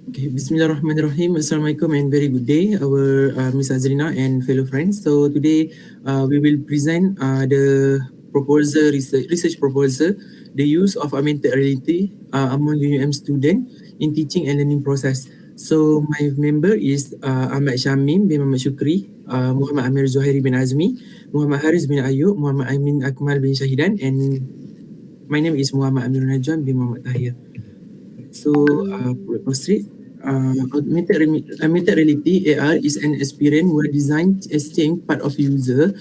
Okay, Bismillahirrahmanirrahim. Assalamualaikum and very good day, our Miss Azrina and fellow friends. So today we will present the proposal, research proposal, the use of augmented reality among UUM students in teaching and learning process. So my member is Ahmad SYAMIM bin Muhammad SHUKRI, Muhammad ZUHAIRI bin AZMI, Muhammad HARIZ bin AYUB, Muhammad AKMAL bin SHAHIDAN, and my name is Muhammad AMIRUL bin Muhammad TAHIR. So proceed. Augmented reality (AR) is an experience where design is change part of user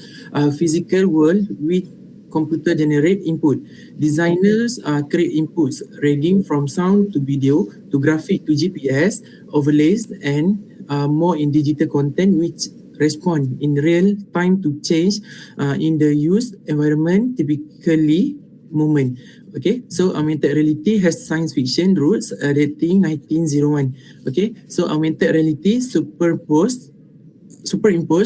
physical world with computer generate input. Designers create inputs ranging from sound to video to graphic to GPS overlays and more in digital content which respond in real time to change in the use environment, typically moment. Okay, so augmented reality has science fiction roots dating 1901. Okay, so augmented reality superimpose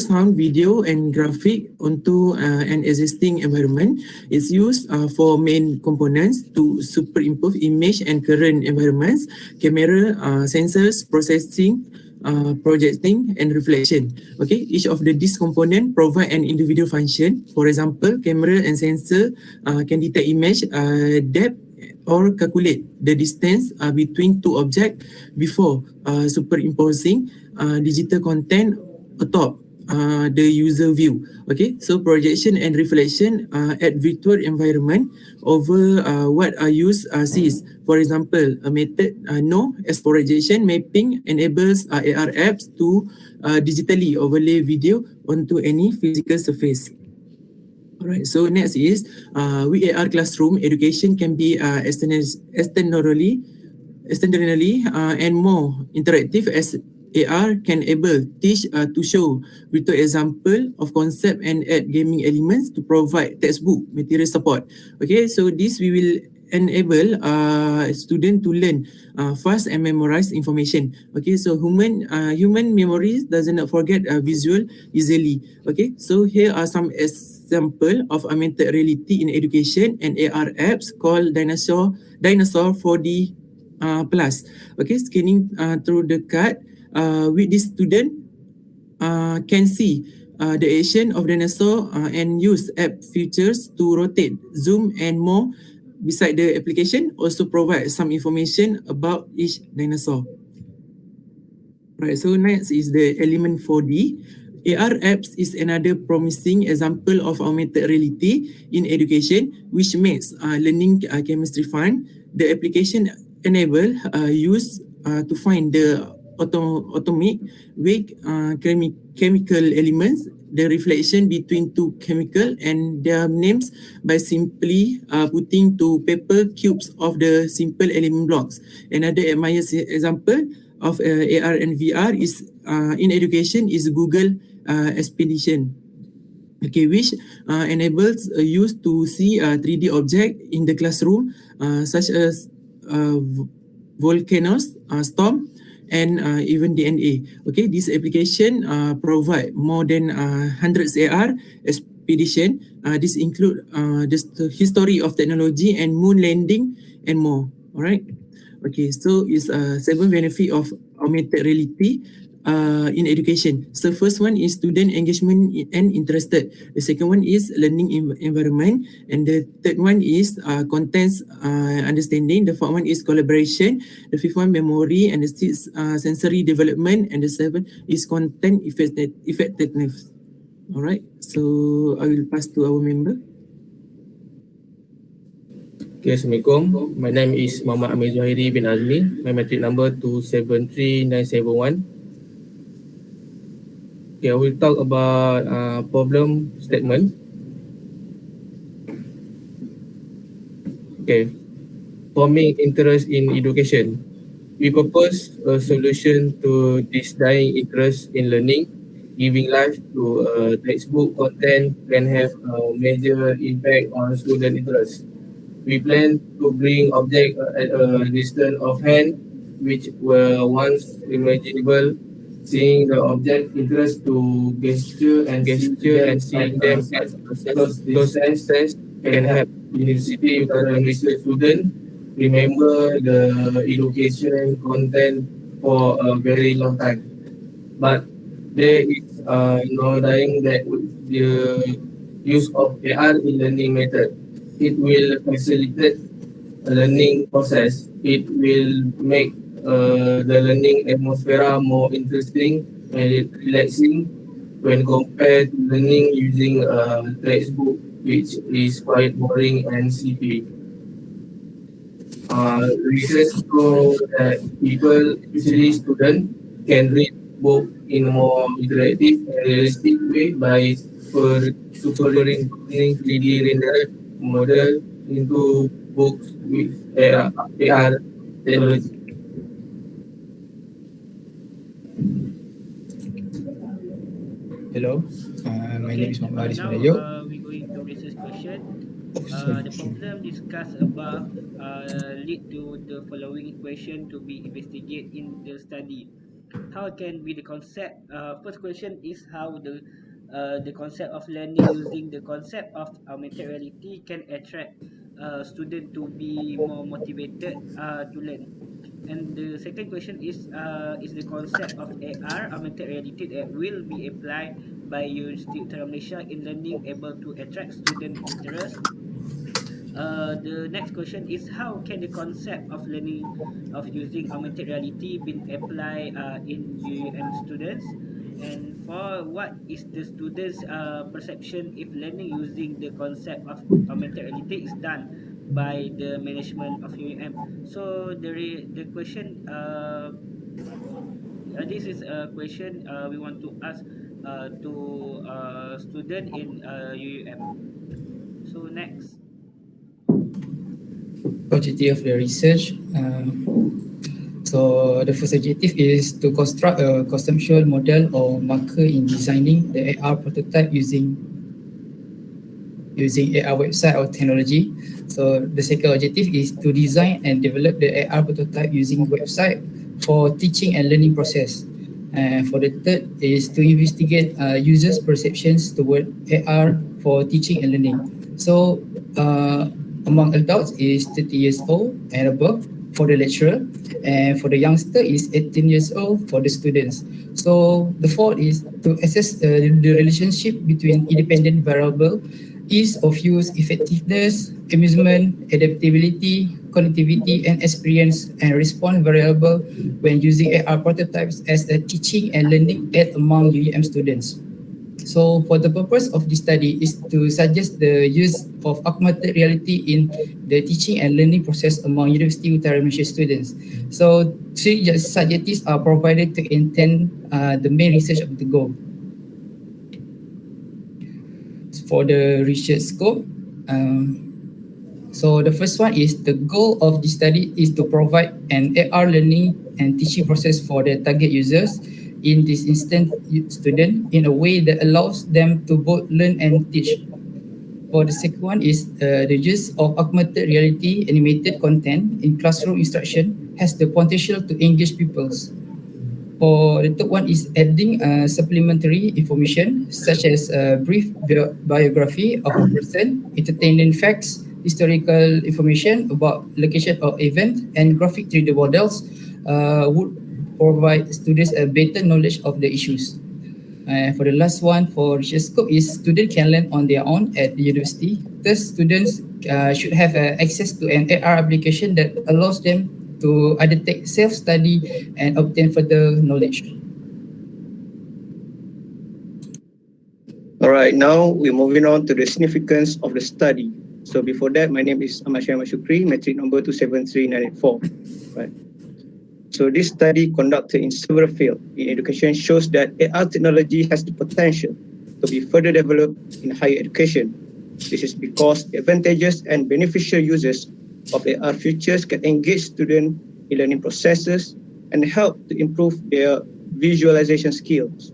sound, video, and graphic onto an existing environment. It's used for main components to superimpose image and current environments, camera, sensors, processing, projecting, and reflection. Okay, each of these components provide an individual function. For example, camera and sensor can detect image depth or calculate the distance between two objects before superimposing digital content atop the user view. Okay, so projection and reflection at virtual environment over what a user sees. For example, a method known as projection mapping enables AR apps to digitally overlay video onto any physical surface. Alright, so next is with AR classroom education can be externally and more interactive as AR can able teach to show virtual example of concept and add gaming elements to provide textbook material support. Okay, so this we will enable student to learn fast and memorize information. Okay, so human memories doesn't forget visual easily. Okay, so here are some example of augmented reality in education and AR apps called Dinosaur 4D Plus. Okay, scanning through the card. With this student can see the action of dinosaur and use app features to rotate, zoom and more. Beside the application, also provide some information about each dinosaur. Right, so next is the element 4D. AR apps is another promising example of augmented reality in education, which makes learning chemistry fun. The application enable use to find the atomic weight chemical elements, the reflection between two chemical and their names by simply putting two paper cubes of the simple element blocks. Another admired example of AR and VR is in education is Google Expedition. Okay, which enables use to see 3D object in the classroom such as volcanoes, storm, and even DNA. Okay, this application provide more than hundreds AR expedition. This include the history of technology and moon landing and more. All right. Okay, so it's 7 benefit of augmented reality in education. So first one is student engagement and interested. The second one is learning environment, and the third one is contents understanding. The fourth one is collaboration. The fifth one memory, and the sixth sensory development, and the seventh is content effectiveness. All right. So I will pass to our member. Okay, Assalamualaikum. My name is Muhammad Amir Zuhairi bin Azmi. My matric number 273971. Okay, I will talk about problem statement. Okay, forming interest in education. We propose a solution to this dying interest in learning. Giving life to textbook content can have a major impact on student interest. We plan to bring objects at a distance of hand, which were once imaginable. Seeing the object interest to gesture and seeing them at close distance can help university UTARA research student remember the education content for a very long time. But there is no denying that with the use of AR in learning method, it will facilitate a learning process. It will make the learning atmosphere more interesting and relaxing when compared to learning using a textbook, which is quite boring and sleepy. Research show that people, especially students, can read book in a more interactive and realistic way by superimposing 3D rendered model into books with AR technology. Hello, my name Okay, is Muhammad Haris now Melayu. we're going to research question. Oh, sorry. The problem discussed above lead to the following equation to be investigated in the study. How can be the concept? First question is how the concept of learning using the concept of augmented reality can attract student to be more motivated to learn. And the second question is the concept of AR, augmented reality, that will be applied by University Utara Malaysia in learning able to attract student interest. The next question is how can the concept of learning of using augmented reality been applied in UUM students? And for what is the students' perception if learning using the concept of augmented reality is done by the management of UUM? So the question this is a question we want to ask to student in UUM. So next. Objective of the research. So the first objective is to construct a conceptual model or marker in designing the AR prototype using AR website or technology. So the second objective is to design and develop the AR prototype using website for teaching and learning process. And for the third is to investigate users' perceptions toward AR for teaching and learning. So among adults is 30 years old and above for the lecturer, and for the youngster is 18 years old for the students. So the fourth is to assess the relationship between independent variable, ease of use, effectiveness, amusement, adaptability, connectivity, and experience and response variable when using AR prototypes as a teaching and learning aid among UEM students. So for the purpose of this study is to suggest the use of augmented reality in the teaching and learning process among University Utara Malaysia students. So three subjectives are provided to intend the main research of the goal. For the research scope, so the first one is the goal of the study is to provide an AR learning and teaching process for the target users, in this instance student, in a way that allows them to both learn and teach. For the second one is the use of augmented reality animated content in classroom instruction has the potential to engage pupils. For the third one is adding supplementary information such as a brief biography of a person, entertainment facts, historical information about location of event, and graphic 3D models would provide students a better knowledge of the issues. For the last one, for research scope is students can learn on their own at the university. Thus, students should have access to an AR application that allows them to undertake self-study and obtain further knowledge. All right, now we're moving on to the significance of the study. So before that, my name is AHMAD SHUKRI, metric number 273984. Right. So this study conducted in several fields in education shows that AR technology has the potential to be further developed in higher education. This is because the advantages and beneficial uses of AR features can engage students in learning processes and help to improve their visualization skills.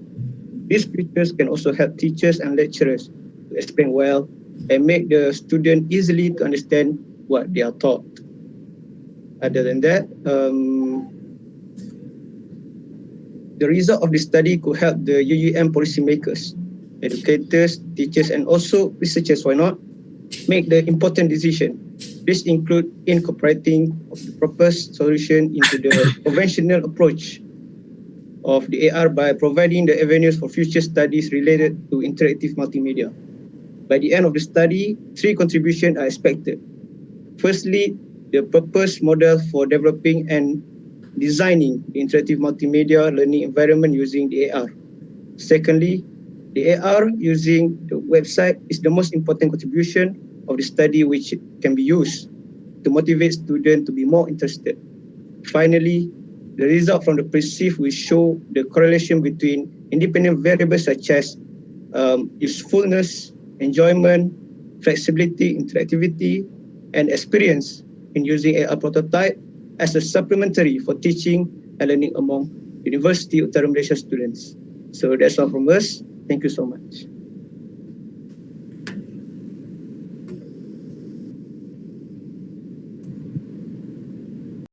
These features can also help teachers and lecturers to explain well and make the student easily to understand what they are taught. Other than that, the result of this study could help the UUM policymakers, educators, teachers, and also researchers, why not, make the important decision This include incorporating of the proposed solution into the conventional approach of the AR by providing the avenues for future studies related to interactive multimedia. By the end of the study, 3 contributions are expected. Firstly, the purpose model for developing and designing the interactive multimedia learning environment using the AR. Secondly, the AR using the website is the most important contribution of the study, which can be used to motivate students to be more interested. Finally, the result from the perceive will show the correlation between independent variables such as usefulness, enjoyment, flexibility, interactivity, and experience in using AR prototype as a supplementary for teaching and learning among University Utara Malaysia students. So that's all from us. Thank you so much.